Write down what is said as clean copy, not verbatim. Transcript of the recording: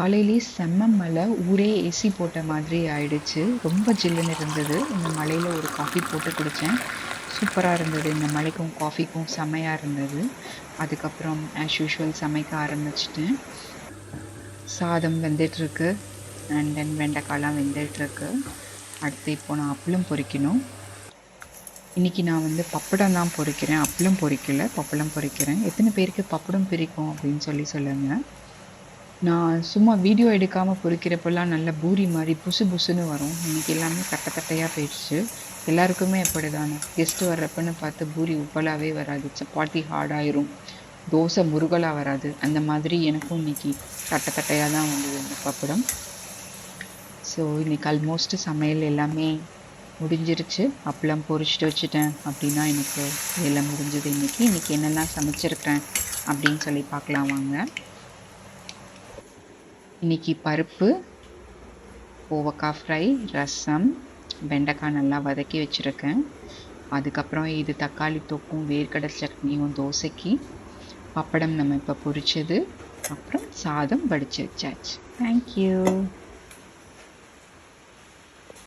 காலையிலேயே செம்ம மழை. ஊரே ஏசி போட்ட மாதிரி ஆயிடுச்சு. ரொம்ப ஜில்லுன்னு இருந்தது. இந்த மழையில ஒரு காஃபி போட்டு குடித்தேன். சூப்பராக இருந்தது. இந்த மழைக்கும் காஃபிக்கும் செம்மையாக இருந்தது. அதுக்கப்புறம் ஆஸ் யூஷுவல் சமைக்க ஆரம்பிச்சிட்டேன். சாதம் வெந்துட்டுருக்கு. And then வெண்டைக்காய்லாம் வெந்துட்டுருக்கு. அடுத்து இப்போ நான் அப்பளம் பொரிக்கணும். இன்றைக்கி நான் வந்து பப்படம் தான் பொரிக்கிறேன். அப்பளம் பொரிக்கலை, பப்படம் பொரிக்கிறேன். எத்தனை பேருக்கு பப்படம் பிடிக்கும் அப்படின்னு சொல்லுங்கள். நான் சும்மா வீடியோ எடுக்காமல் பொரிக்கிறப்பெல்லாம் நல்ல பூரி மாதிரி புசு புசுன்னு வரும். இன்றைக்கி எல்லாமே தட்டை தட்டையாக போயிடுச்சு. எல்லாருக்குமே அப்படி தானே. கெஸ்ட்டு வர்றப்பன்னு பார்த்து பூரி உப்பலாகவே வராது, சப்பாத்தி ஹார்டாயிரும், தோசை முருகலாக வராது. அந்த மாதிரி எனக்கும் இன்றைக்கி தட்டை தட்டையாக தான் வந்தது இந்த பப்படம். ஸோ இன்றைக்கி ஆல்மோஸ்ட் சமையல் எல்லாமே முடிஞ்சிருச்சு. அப்பளம் பொரிச்சிட்டு வச்சுட்டேன் அப்படின்னா எனக்கு வேலை முடிஞ்சது. இன்றைக்கி என்னெல்லாம் சமைச்சிருக்கிறேன் அப்படின்னு சொல்லி பார்க்கலாம் வாங்க. இன்றைக்கி பருப்பு, கோவக்காய் ஃப்ரை, ரசம், வெண்டைக்காய் நல்லா வதக்கி வச்சுருக்கேன். அதுக்கப்புறம் இது தக்காளி தொக்கும் வேர்க்கடலை சட்னியும் தோசைக்கு, பப்படம் நம்ம இப்போ பொரிச்சது, அப்புறம் சாதம் வடித்து வச்சாச்சு. தேங்க்யூ.